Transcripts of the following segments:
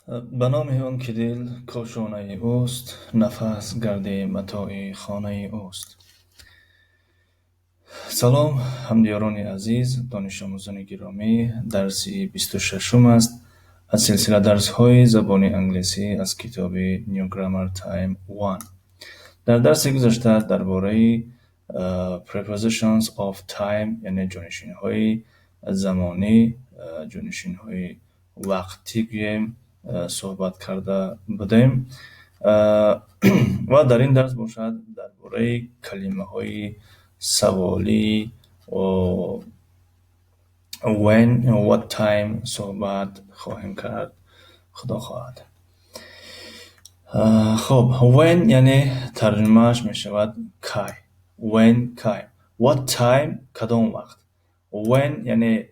به نام آن که دل کاشانه اوست، نفس گرد متاع خانه اوست. سلام همدیاران عزیز، دانش آموزان گرامی. درسی 26 است از سلسله درس های زبان انگلیسی از کتاب نیو گرامر تایم 1. در درس گذشته درباره prepositions of time یعنی جانشین های زمانی، جانشین های وقتی صحبت کرده بودیم و در این درس باشد درباره کلمه های سوالی و when what time صحبت خواهیم کرد. خدا خواهد. خب when یعنی ترجمهش می شود کی. when کی. what time کدام وقت. when یعنی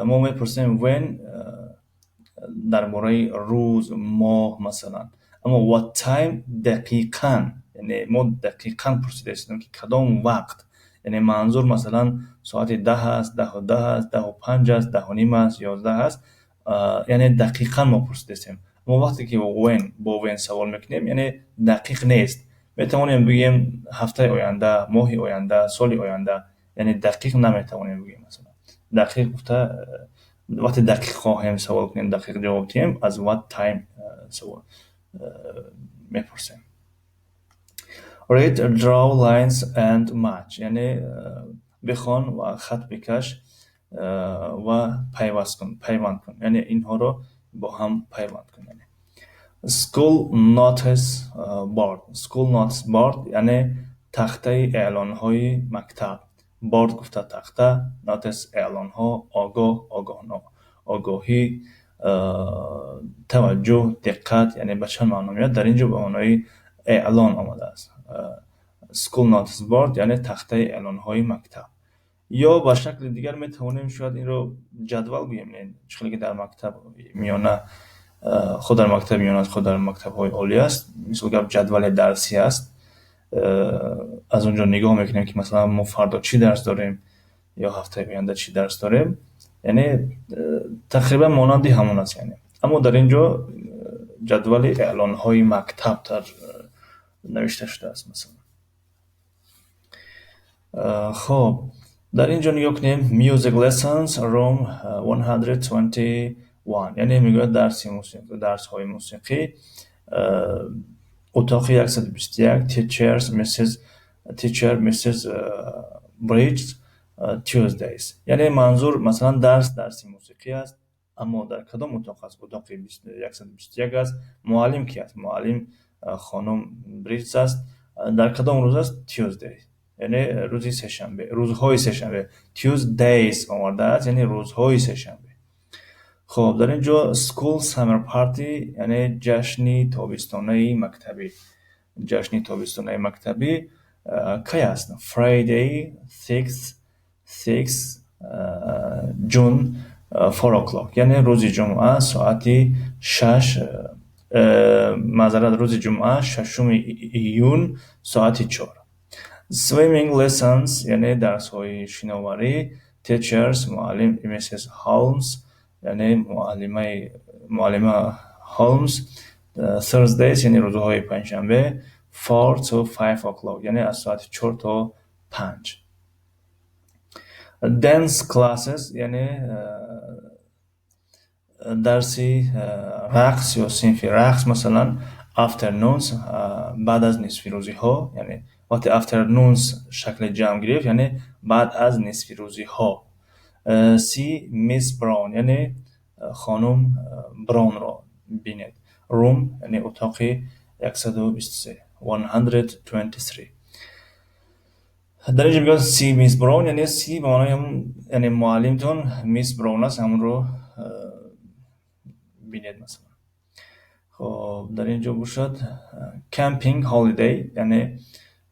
ما می پرسیم when درباره روز ماه مثلا، اما what time دقیقاً یعنی ما دقیقاً پرسیده هستیم که کدام وقت، یعنی منظور مثلا ساعت 10 است، 10 و 10 است، 10 و 5 است، 10 و نیم است، 11 است، یعنی دقیقاً ما پرسیده هستیم. اما وقتی که when با when سوال میکنیم یعنی دقیق نیست. میتوانیم بگیم هفته آینده، ماه آینده، سال آینده، یعنی دقیق نمیتوانیم بگیم. مثلا دقیق گفته وقتی دقیق خواهیم سوال کنیم، دقیق جواب دهیم، از what time سوال میپرسیم. Read, draw lines and match یعنی بخوان و خط بکش و پیوند کن، یعنی اینها رو با هم پیوند کن. یعنی school notice board. school notice board یعنی تخته اعلان های مکتب. board گفته تخته، notice اعلان ها، آگاهی، توجه، دقت، یعنی به چند معنا میاد؟ در اینجا به معنای اعلان آمده است. school notice board یعنی تخته اعلان های مکتب. یا به شکل دیگر میتوانیم شاید این رو جدول بگیم، چون که در مکتب میانه خود در مکتب میانه است، خود در مکتب های عالی است، مثل جدول درسی است. از اونجا نگاه میکنیم که مثلا ما فردا چی درس داریم یا هفته آینده چی درس داریم، یعنی تقریبا مانندی همون است. یعنی اما در اینجا جدول اعلان های مکتب در نوشته شده است مثلا. خب در اینجا نگاه کنیم music lessons room 121 یعنی میگوید درس های موسیقی اتاق 121 teacher Mrs. Bridges Tuesdays. یعنی منظور مثلا درس موسیقی است، اما در کدام اتاق است؟ اتاق 121 است. معلم کی است؟ معلم خانم بریجز است. در کدام روز است؟ Tuesday یعنی روزی سه‌شنبه، روزهای سه‌شنبه. Tuesdays آمده است یعنی روزهای سه‌شنبه. خب در اینجا school summer party یعنی جشن تابستانه مکتبی. جشن تابستانه مکتبی کی است؟ Friday 6 June 4 o'clock یعنی روز جمعه ساعت 6 روز جمعه 6 ایون ساعت 4. swimming lessons یعنی درس های شناوری. teachers معلم Mrs. Holmes یعنی معلمه هولمز. Thursdays یعنی روزهای پنجشنبه. 4 to 5 o'clock یعنی از ساعت 4 تا 5. dance classes یعنی درسی رقص یا صنف رقص، مثلا afternoons بعد از نصف روزی ها، یعنی وقتی afternoons شکل جمع گرفت یعنی بعد از نصف روزی ها. سی میس براون یعنی خانم براون را بینید. روم یعنی اتاق 123 در اینجا میگه سی میس براون یعنی سی به معنای همون یعنی معلمتون میس براون است، همون رو بینید مثلا. خب در اینجا باشد کمپینگ هالیدی یعنی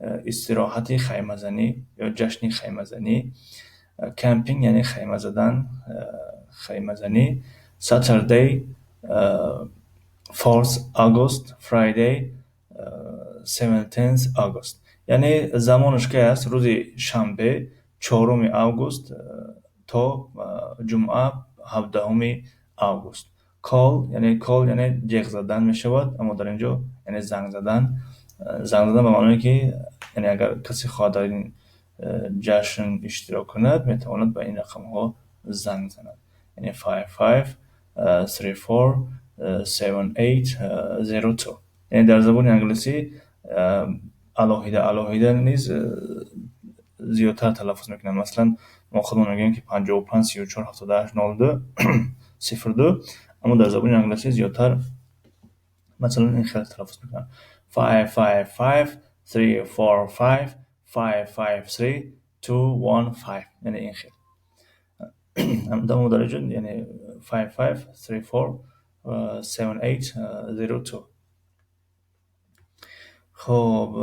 استراحت خیمه زنی یا جشن خیمه زنی. کمپینگ یعنی خیمه زدن، خیمه زنی. ساتردی 4 August Friday 17 August یعنی زمانش که است؟ روز شنبه 4 آگوست تا جمعه 17 آگوست. call یعنی جیغ زدن می شود، اما در اینجا یعنی زنگ زدن. زنگ زدن به معنی که یعنی اگر کسی خواهد در این جشن اشتراک کند می تواند به این رقم ها زنگ زند، یعنی 55347802. یعنی در زبان انگلیسی علاهیده نیز زیادتر تلفظ میکنن. مثلا ما خودمون میگیم که 55 34 78 02 02، اما در زبان انگلیسی زیادتر مثلا این خیلی تلفظ میکنن 555 345 553 215، یعنی این خیلی در مدرجه یعنی 55347802. خب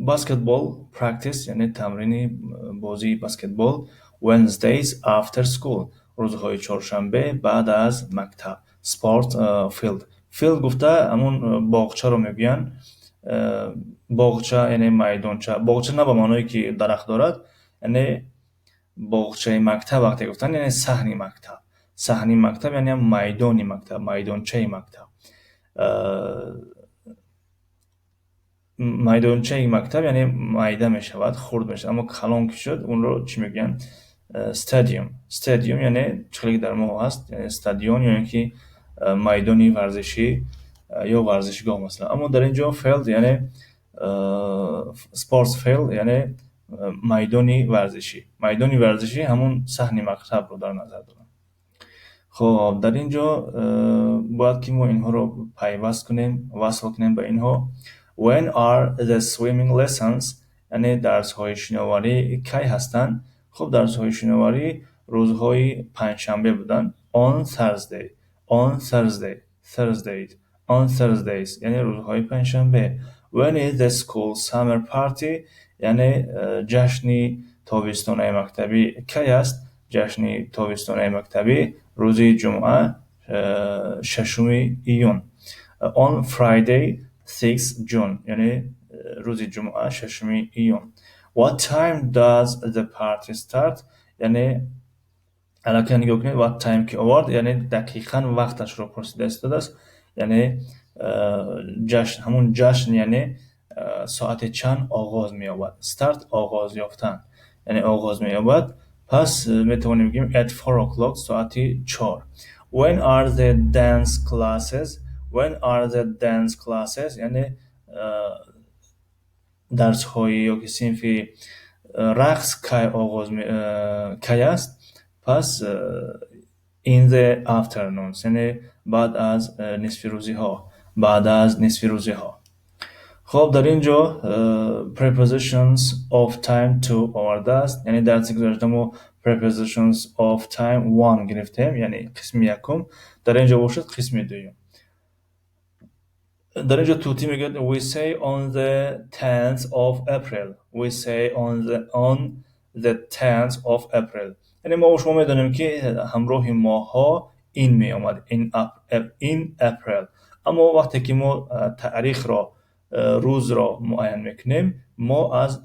بسکتبال پرکتیس یعنی تمرین بازی بسکتبال. Wednesdays after school روزهای چهارشنبه بعد از مکتب. Sport field گفته همون باغچه رو میگن. باغچه یعنی میدانچه. باغچه نه به معنی که درخت دارد، یعنی باغچه مکتب وقتی گفتن یعنی صحن مکتب یعنی میدان مکتب، میدانچه مکتب. میدانچه مکتب یعنی میده می شود، خرد می شود، اما کلان که شد اون رو چی میگن؟ استادیوم یعنی چیزی در ما هست، یعنی استادیون یعنی که میدانی ورزشی یا ورزشگاه مثلا. اما در اینجا فیلد یعنی سپورتس فیلد یعنی میدانی ورزشی همون صحن مکتب رو در نظر دارم. خب در اینجا باید که ما اینها رو پیوست کنیم، وصل کنیم به اینها. When are the swimming lessons یعنی درس های شناوری کی هستند؟ خب درس های شناوری روزهای پنجشنبه بودن. On Thursdays یعنی روزهای پنجشنبه. When is the school summer party یعنی جشن تابستانه مکتبی کی است؟ جشن تابستانه مکتبی روز جمعه 6 ایون. On Friday 6 June یعنی روز جمعه 6 ایون. What time does the party start یعنی الان نگاه کنید what time که آورد یعنی دقیقاً وقتش رو پرسیده است، یعنی جشن همون جشن یعنی ساعت چند آغاز می یابد. start آغاز یافتن یعنی آغاز می یابد، پس می توانیم بگیم at 4 o'clock ساعت 4. When are the dance classes یعنی درس های یا که صنف رقص کی است؟ پس in the afternoons یعنی بعد از نصف روزی ها. خب در اینجا prepositions of time to آورده است، یعنی در گذشته ما prepositions of time 1 گرفتیم یعنی قسم یکم، در اینجا باشد قسم دوم. در اینجا توتی میگه we say on the 10th of April on the 10th of April یعنی ما شما میدونیم که همراه ماه ها این می آمد in April، اما وقتی که ما تاریخ را روز را معین میکنیم ما از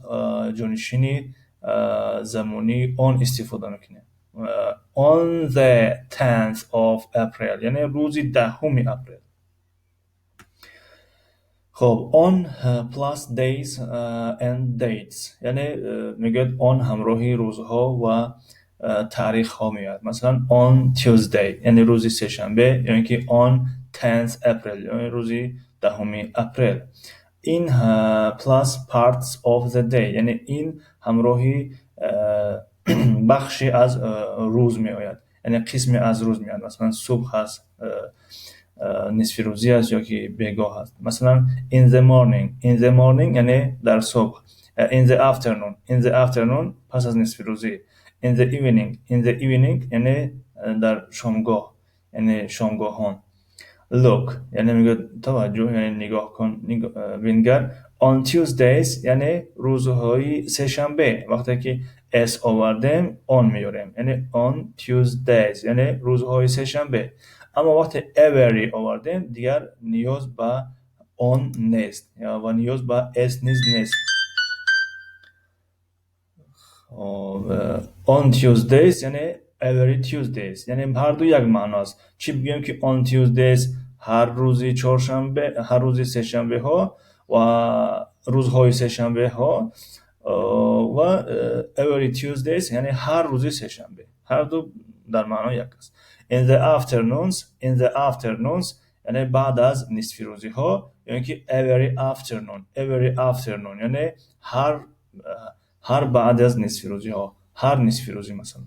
جانشین زمانی on استفاده میکنیم. on the 10th of April یعنی روز 10 اپریل. خب on plus days and dates یعنی میگه on همراهی روزها و تاریخ ها میاد. مثلا on Tuesday یعنی روزی سه‌شنبه، یعنی که on 10th April یعنی روزی 10 اپریل. in plus parts of the day یعنی این همراهی بخشی از روز میآید، یعنی قسمی از روز میاد. مثلا صبح هست، نصف روزی است یا که بیگاه هست. مثلا in the morning یعنی در صبح. in the afternoon پس از نصف روزی. in the evening یعنی در شامگاه، یعنی شامگاهان. look یعنی میگه توجه، یعنی نگاه کن، بنگر. on Tuesdays یعنی روزهای سه‌شنبه، وقتی که s آوردیم on میاریم، یعنی on Tuesdays یعنی روزهای سه‌شنبه. اما وقتی every آوردیم دیگر نیاز به on نیست و نیاز به s نیست. on Tuesdays یعنی every Tuesdays یعنی هر دو یک معناست. چی بگیم که on Tuesdays هر روزی چهارشنبه، هر روزی سه‌شنبه ها و روزهای سه‌شنبه ها و every Tuesdays یعنی هر روزی سه‌شنبه. هر دو در معنای یک است. in the afternoons یعنی بعد از نصف روزی ها، یعنی که every afternoon یعنی هر بعد از نصف روزی ها، هر نصف روزی مثلا.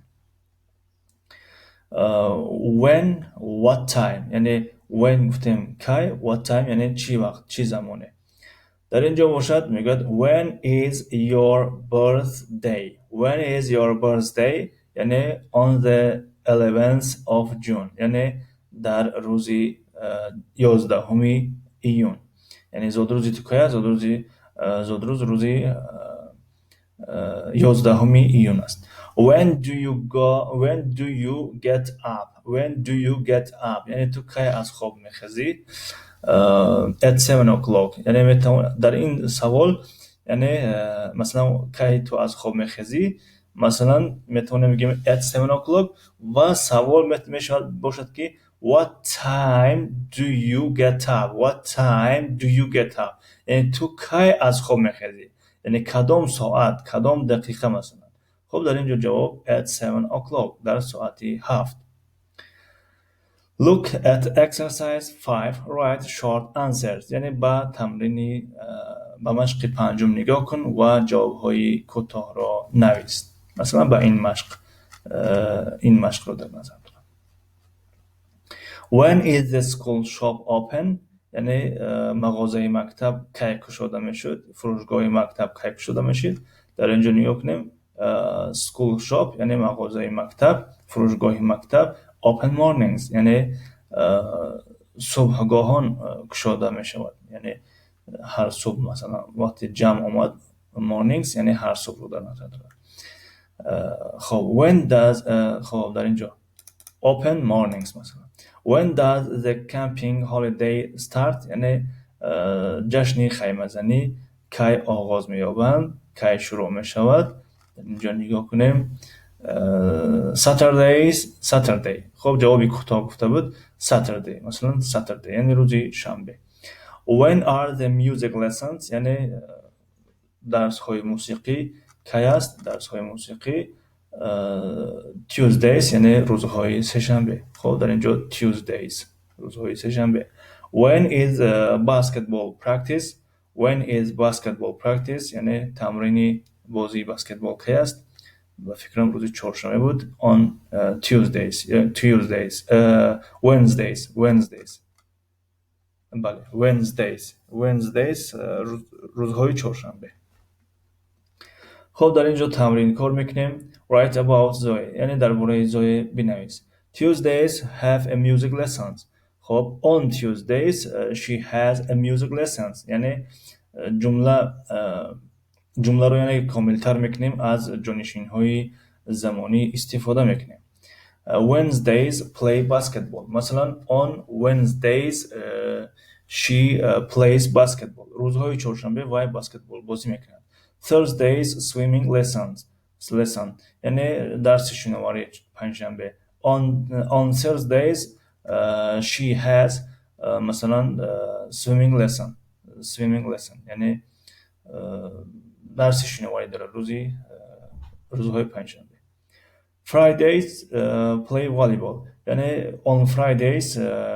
when what time یعنی when گفتیم کی، what time یعنی چی وقت، چی زمانه. در اینجا باشد میگوید when is your birthday یعنی on the 11th of June یعنی در روزی 11 ایون. یعنی زودروزی تو که زودروز روزی 11 ایون است. when do you get up یعنی تو که از خواب میخزی. at 7 o'clock یعنی در این سوال یعنی مثلا که تو از خواب میخزی، مثلا میتونیم بگیم at 7 o'clock و سوال میشود باشد که what time do you get up یعنی تو که از خواب میخزی، یعنی کدام ساعت، کدام دقیقه مثلا. خب در اینجا جواب at 7 o'clock در ساعت 7. Look at exercise 5 write short answers یعنی با تمرینی با مشق پنجم نگاه کن و جوابهای کوتاه را نویس. مثلا با این مشق رو در نظر دارم. When is the school shop open یعنی مغازه مکتب کی گشوده میشد، فروشگاه مکتب کی گشوده میشد. در اینجا نگاه کنیم school shop یعنی مغازه مکتب، فروشگاه مکتب. open mornings یعنی صبحگاهان گشوده می شود، یعنی هر صبح مثلا وقتی جمع اومد mornings یعنی هر صبح رو در نظر دارد. خب خب در اینجا open mornings مثلا when does the camping holiday start یعنی جشن خیمه زنی کی آغاز می یابند، کی شروع می شود. اینجا نگاه کنیم Saturday. خب جوابی کوتاه گفته بود Saturday مثلا Saturday یعنی روزی شنبه. When are the music lessons یعنی درس های موسیقی کی است، درس های موسیقی Tuesdays یعنی روزهای سه‌شنبه. خب در اینجا Tuesdays روزهای سه‌شنبه. When is basketball practice یعنی تمرین بازی بسکتبال کی است. و فکرم روزی چهارشنبه بود on Wednesdays بله Wednesdays روزهای چهارشنبه. خب در اینجا تمرین کار میکنیم write about Zoe یعنی درباره زوی بنویس. Tuesdays have a music lessons. خب on Tuesdays she has a music lessons یعنی جمله رو یعنی کاملتر میکنیم، از جانشین های زمانی استفاده میکنیم. Wednesdays play basketball مثلا on Wednesdays she plays basketball روزهای چهارشنبه وای بسکتبال بازی میکنند. Thursdays swimming lesson یعنی درس شناوری پنجشنبه. on Thursdays she has مثلا swimming lesson یعنی درس شناوری داره روزهای پنجشنبه. Fridays play volleyball یعنی on Fridays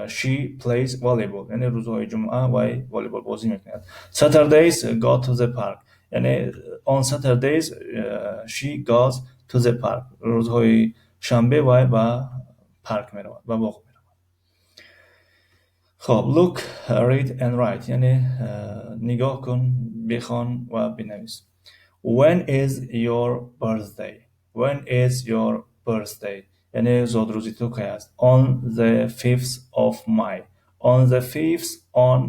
she plays volleyball یعنی روزهای جمعه وای والیبال بازی میکند. Saturdays go to the park یعنی on Saturdays she goes to the park روزهای شنبه وای با پارک میرود، با باغ میرود. خب look read and write یعنی نگاه کن، بخوان و بنویس. When is your birthday یعنی زادروزی تو کی است. on the 5th of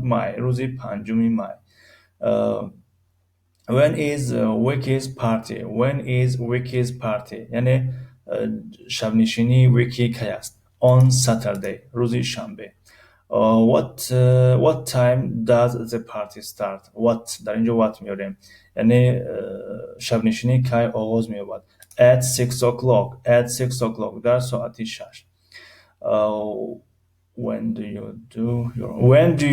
May روزی 5 مای. when is Vicky's party یعنی شب نشینی ویکی کی است. on Saturday روزی شنبه. what time does the party start. what در اینجا what میاریم یعنی شب نشینی کی آغاز می‌یابد. at 6 o'clock at 6 o'clock در ساعت 6. when do you do your when do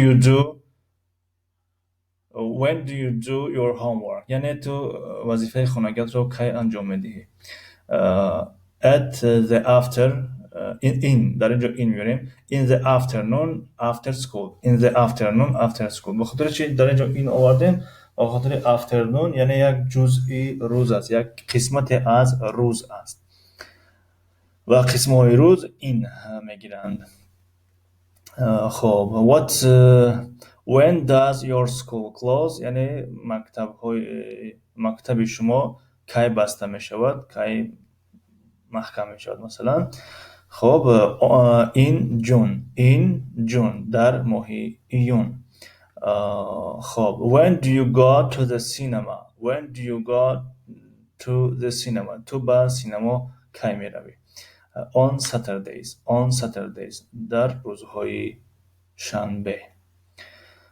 you do your homework یعنی تو وظیفه خانگیت رو کی انجام میدی. at the after in در اینجا این میاریم in the afternoon after school in the afternoon after school. به خاطر چی در اینجا این آوردیم؟ به خاطر afternoon یعنی یک جزئی روز است، یک قسمت از روز است و قسم های روز این میگیرند. خب what when does your school close یعنی مکتب شما کی بسته می شود، کی محکم می شود مثلا. خب in June در ماه ایون. خب when do you go to the cinema تو به سینما کی می روی. on Saturdays در روزهای شنبه.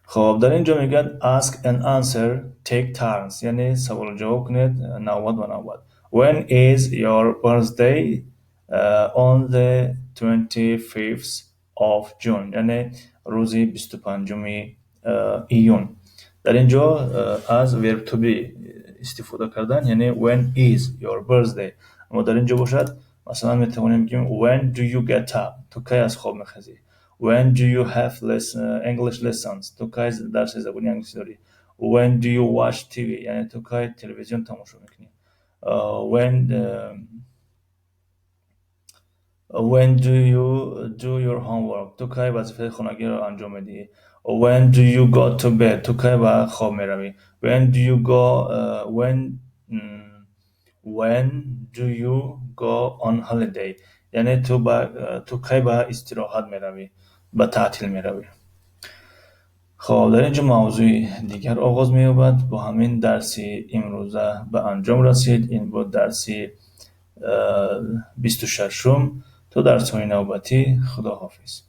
خب در اینجا میگن ask and answer take turns یعنی سوال جواب کنید نوبت و نوبت. when is your birthday on the 25th of June یعنی روزی 25 ایون. در اینجا از verb to be استفاده کردن یعنی when is your birthday. اما در اینجا باشد مثلا میتوانیم بگیم when do you get up تو کی از خواب میخیزی. when do you have English lessons تو کی درس زبانی انگلیسی داری. when do you watch TV یعنی تو کی تلویزیون تماشا میکنی. when do you do your homework تو کی وظیفه خانگی رو انجام میدی. when do you go to bed تو کی به خواب میروی. when do you go on holiday یعنی تو کی به استراحت میروی، به تعطیل میروی. خب در اینجا موضوع دیگر آغاز می‌یابد. با همین درسی امروزه به انجام رسید. این بود درسی 26 تا درس‌های نوبتی. خداحافظ.